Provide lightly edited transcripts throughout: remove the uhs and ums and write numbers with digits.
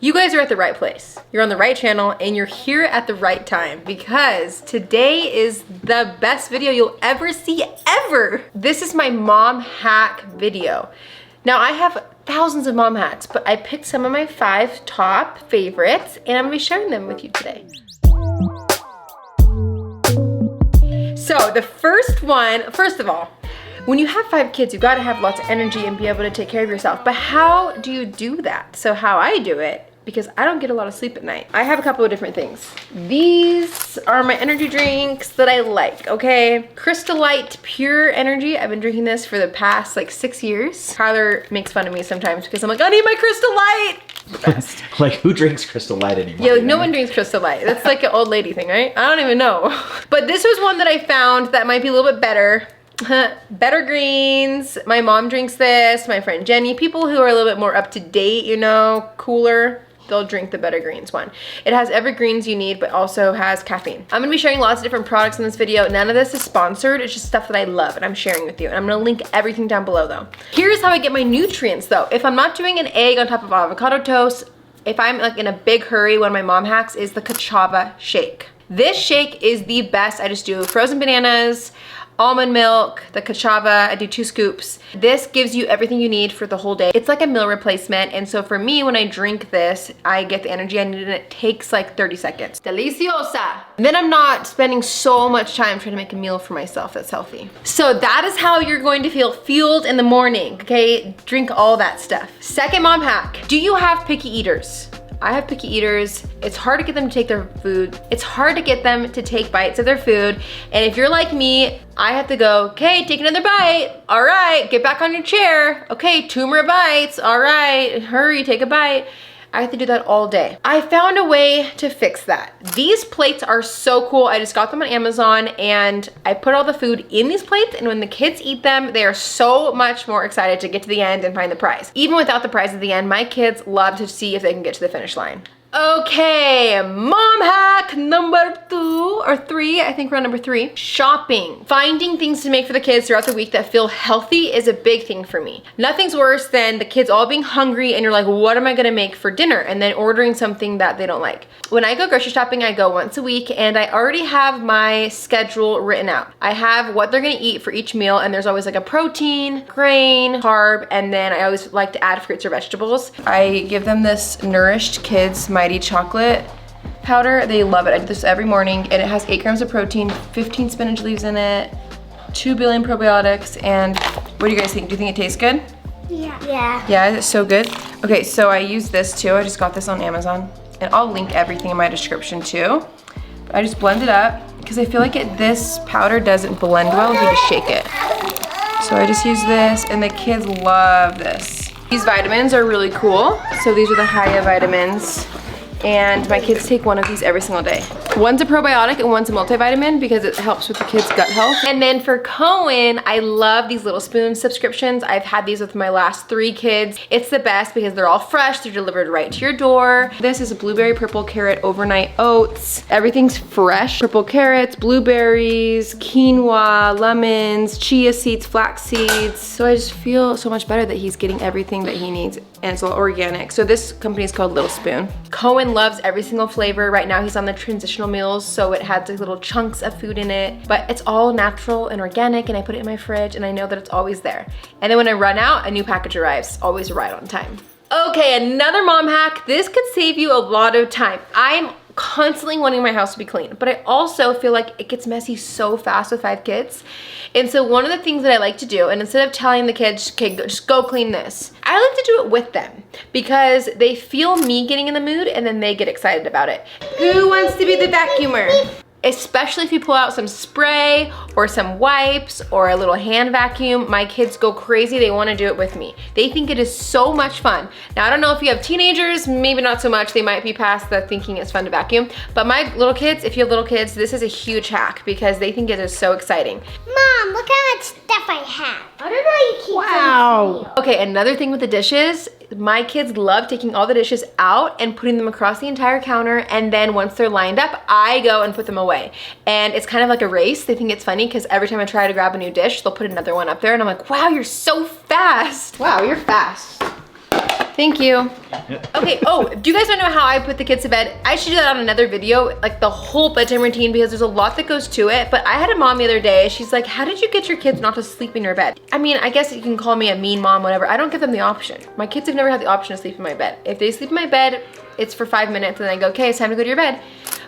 You guys are at the right place. You're on the right channel and you're here at the right time because today is the best video you'll ever see ever. This is my mom hack video. Now I have thousands of mom hacks, but I picked some of my 5 top favorites and I'm gonna be sharing them with you today. So the first one, first of all, when you have 5 kids, you gotta have lots of energy and be able to take care of yourself. But how do you do that? So how I do it, because I don't get a lot of sleep at night, I have a couple of different things. These are my energy drinks that I like, okay? Crystal Light Pure Energy. I've been drinking this for the past like 6 years. Tyler makes fun of me sometimes because I'm like, I need my Crystal Light. The best. Like, who drinks Crystal Light anymore? Yeah, like, no one drinks Crystal Light. That's like an old lady thing, right? I don't even know. But this was one that I found that might be a little bit better. Better Greens. My mom drinks this. My friend Jenny. People who are a little bit more up to date, you know, cooler, they'll drink the Better Greens one. It has every greens you need, but also has caffeine. I'm gonna be sharing lots of different products in this video. None of this is sponsored. It's just stuff that I love and I'm sharing with you. And I'm gonna link everything down below though. Here's how I get my nutrients though. If I'm not doing an egg on top of avocado toast, if I'm like in a big hurry, one of my mom hacks is the cassava shake. This shake is the best. I just do frozen bananas, almond milk, the cassava, I do 2 scoops. This gives you everything you need for the whole day. It's like a meal replacement, and so for me, when I drink this, I get the energy I need, and it takes like 30 seconds. Deliciosa! And then I'm not spending so much time trying to make a meal for myself that's healthy. So that is how you're going to feel fueled in the morning, okay? Drink all that stuff. Second mom hack, do you have picky eaters? I have picky eaters. It's hard to get them to take their food. It's hard to get them to take bites of their food. And if you're like me, I have to go, okay, take another bite. All right, get back on your chair. Okay, 2 more bites. All right, hurry, take a bite. I have to do that all day. I found a way to fix that. These plates are so cool. I just got them on Amazon and I put all the food in these plates, and when the kids eat them, they are so much more excited to get to the end and find the prize. Even without the prize at the end, my kids love to see if they can get to the finish line. Okay, mom hack number 2 or 3, I think we're on number 3. Shopping. Finding things to make for the kids throughout the week that feel healthy is a big thing for me. Nothing's worse than the kids all being hungry and you're like, what am I gonna make for dinner? And then ordering something that they don't like. When I go grocery shopping, I go once a week and I already have my schedule written out. I have what they're gonna eat for each meal, and there's always like a protein, grain, carb, and then I always like to add fruits or vegetables. I give them this Nourished Kids Mighty Chocolate powder. They love it. I do this every morning, and it has 8 grams of protein, 15 spinach leaves in it, 2 billion probiotics, and what do you guys think? Do you think it tastes good? Yeah. Yeah, it's so good. Okay, so I use this too. I just got this on Amazon, and I'll link everything in my description too. But I just blend it up because I feel like this powder doesn't blend well if you just shake it. So I just use this, and the kids love this. These vitamins are really cool. So these are the Haya vitamins. And my kids take one of these every single day. One's a probiotic and one's a multivitamin because it helps with the kids' gut health. And then for Cohen, I love these Little Spoon subscriptions. I've had these with my last 3 kids. It's the best because they're all fresh. They're delivered right to your door. This is a blueberry purple carrot overnight oats. Everything's fresh. Purple carrots, blueberries, quinoa, lemons, chia seeds, flax seeds. So I just feel so much better that he's getting everything that he needs, and it's all organic. So this company is called Little Spoon. Cohen loves every single flavor. Right now he's on the transitional meals, so it has like little chunks of food in it, but it's all natural and organic, and I put it in my fridge and I know that it's always there. And then when I run out, a new package arrives, always right on time. Okay, another mom hack. This could save you a lot of time. I'm constantly wanting my house to be clean, but I also feel like it gets messy so fast with 5 kids. And so one of the things that I like to do, and instead of telling the kids, okay, just go clean this, I like to do it with them because they feel me getting in the mood and then they get excited about it. Who wants to be the vacuumer? Especially if you pull out some spray or some wipes or a little hand vacuum, my kids go crazy. They want to do it with me. They think it is so much fun. Now, I don't know if you have teenagers, maybe not so much. They might be past the thinking it's fun to vacuum. But my little kids, if you have little kids, this is a huge hack because they think it is so exciting. Mom, look how much stuff I have. I don't know how you keep Wow. Okay, another thing with the dishes, my kids love taking all the dishes out and putting them across the entire counter, and then once they're lined up, I go and put them away. And it's kind of like a race. They think it's funny because every time I try to grab a new dish, they'll put another one up there, and I'm like, wow, you're so fast. Wow, you're fast. Thank you. Okay, oh, do you guys want to know how I put the kids to bed? I should do that on another video, like the whole bedtime routine, because there's a lot that goes to it. But I had a mom the other day, she's like, how did you get your kids not to sleep in your bed? I mean, I guess you can call me a mean mom, whatever. I don't give them the option. My kids have never had the option to sleep in my bed. If they sleep in my bed, it's for 5 minutes and then I go, okay, it's time to go to your bed.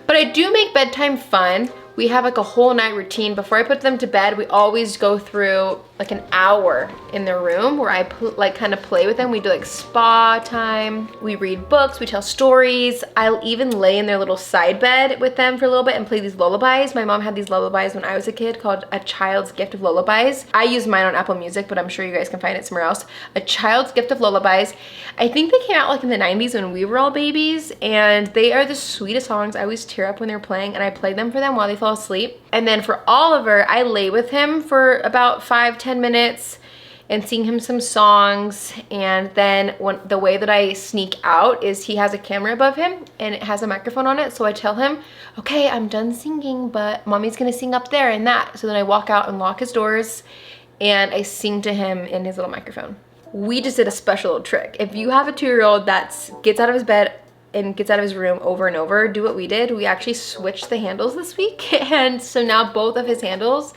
But I do make bedtime fun. We have like a whole night routine. Before I put them to bed, we always go through like an hour in their room where I like kind of play with them. We do like spa time. We read books, we tell stories. I'll even lay in their little side bed with them for a little bit and play these lullabies. My mom had these lullabies when I was a kid called A Child's Gift of Lullabies. I use mine on Apple Music, but I'm sure you guys can find it somewhere else. A Child's Gift of Lullabies. I think they came out like in the 90s when we were all babies, and they are the sweetest songs. I always tear up when they're playing, and I play them for them while they fall asleep. And then for Oliver, I lay with him for about 5-10 minutes and sing him some songs. And then the way that I sneak out is he has a camera above him and it has a microphone on it. So I tell him, okay, I'm done singing, but mommy's gonna sing up there and that. So then I walk out and lock his doors and I sing to him in his little microphone. We just did a special little trick. If you have a 2-year-old that gets out of his bed and gets out of his room over and over, do what we did. We actually switched the handles this week. And so now both of his handles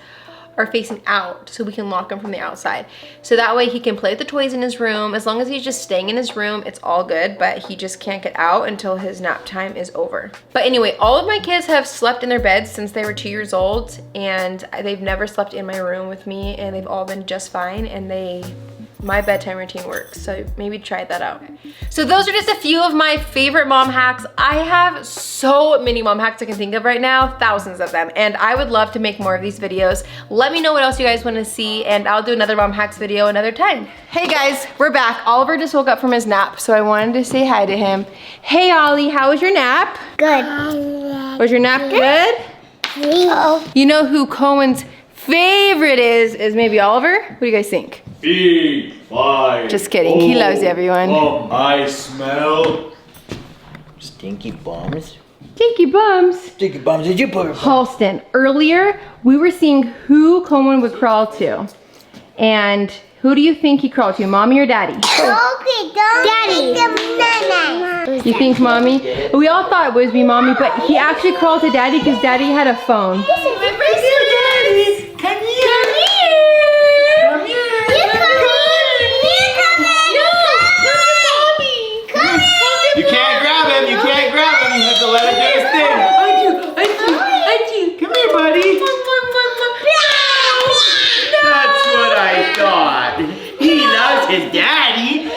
are facing out so we can lock him from the outside. So that way he can play with the toys in his room. As long as he's just staying in his room, it's all good, but he just can't get out until his nap time is over. But anyway, all of my kids have slept in their beds since they were 2 years old, and they've never slept in my room with me, and they've all been just fine, and my bedtime routine works, so maybe try that out. So those are just a few of my favorite mom hacks. I have so many mom hacks I can think of right now, thousands of them, and I would love to make more of these videos. Let me know what else you guys want to see, and I'll do another mom hacks video another time. Hey guys, we're back. Oliver just woke up from his nap, so I wanted to say hi to him. Hey Ollie, how was your nap? Good. Was your nap good? Oh. You know who Cohen's favorite is maybe Oliver? What do you guys think? Big five. Just kidding. He loves everyone. Oh, I smell. Stinky bums. Stinky bums. Stinky bums. Did you put it? Halston, earlier we were seeing who Cohen would crawl to. And who do you think he crawled to, mommy or daddy? Daddy. You think mommy? We all thought it would be mommy, but he actually crawled to daddy because daddy had a phone. Come here. You can't grab him. You can't grab him. You have to let him do his thing. Come here, buddy. That's what I thought. He loves his daddy.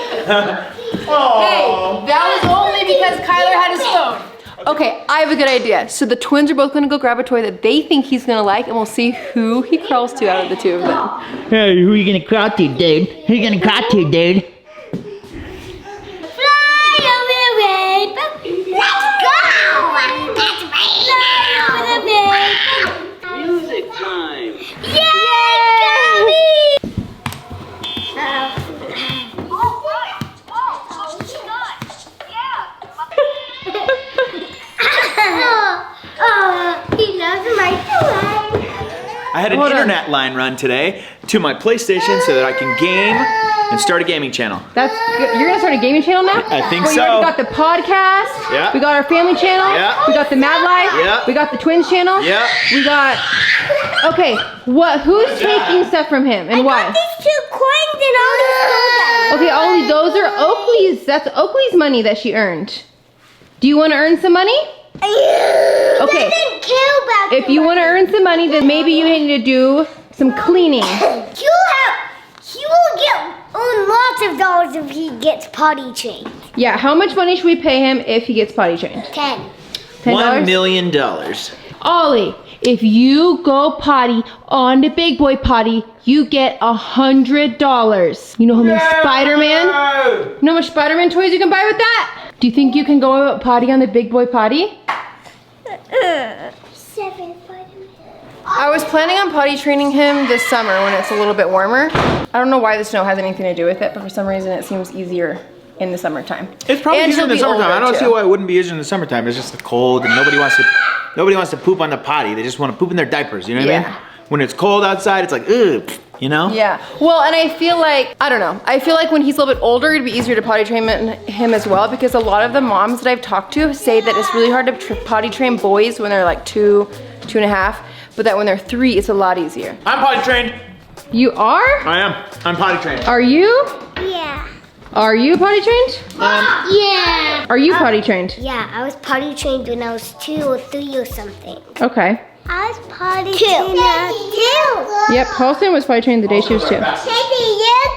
Hey, that was only because Kyler had his phone. Okay, I have a good idea. So the twins are both gonna go grab a toy that they think he's gonna like, and we'll see who he crawls to out of the two of them. Hey, who are you gonna crawl to, dude? Who you gonna crawl to, dude? Fly over the rainbow. Let's go. That's right. Fly over the rainbow. Music time. Yay! He loves my toy. I had an Hold on. internet line run today to my PlayStation so that I can game and start a gaming channel. That's good. You're gonna start a gaming channel now? I think Well, so. We got the podcast. Yeah. We got our family channel. Yeah. We got the MADLife. Yeah. We got the twins channel. Yeah. We got. Okay. Who's taking stuff from him and why? These 2 coins and all these gold. Okay, Ollie, those are Oakley's. That's Oakley's money that she earned. Do you want to earn some money? Okay. Doesn't care about If you want to earn some money, then maybe you need to do some cleaning. He will get lots of dollars if he gets potty trained. Yeah, how much money should we pay him if he gets potty trained? 10. $10? $1 million. Ollie, if you go potty on the big boy potty, you get $100. You know how many Spider-Man? You know how much Spider-Man toys you can buy with that? Do you think you can go potty on the big boy potty? 7 vitamins. I was planning on potty training him this summer when it's a little bit warmer. I don't know why the snow has anything to do with it, but for some reason it seems easier in the summertime. It's probably And easier in he'll the be summertime. I older, don't see too. why it wouldn't be easier in the summertime. It's just the cold and nobody wants to poop on the potty. They just want to poop in their diapers, you know what I Yeah. mean? When it's cold outside, it's like, ugh. you know? Yeah. Well, and I feel like, I don't know. I feel like when he's a little bit older, it'd be easier to potty train him as well, because a lot of the moms that I've talked to say that it's really hard to potty train boys when they're like 2, 2.5, but that when they're 3, it's a lot easier. I'm potty trained. You are? I am. I'm potty trained. Are you? Yeah. Are you potty trained? Yeah. Are you potty trained? Yeah, I was potty trained when I was 2 or 3 or something. Okay. I was potty trained at 2. Yep, Paulson was potty trained the day she was 2. Take a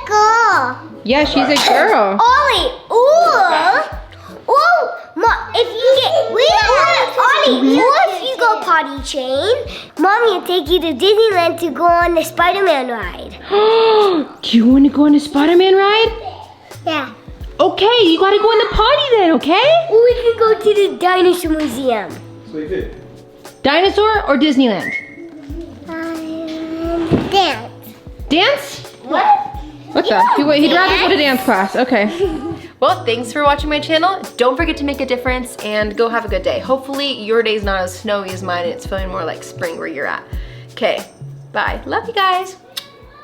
girl. Yeah, she's a girl. Ollie, if you get, Ollie, or if you go potty train, Mommy will take you to Disneyland to go on the Spider-Man ride. Do you want to go on the Spider-Man ride? Yeah. Okay, you gotta go in the potty then, okay? Or we can go to the dinosaur museum. Dinosaur or Disneyland? Dance. Dance? What? What the? He'd rather go to dance class. Okay. Well, thanks for watching my channel. Don't forget to make a difference and go have a good day. Hopefully your day's not as snowy as mine and it's feeling more like spring where you're at. Okay, bye. Love you guys.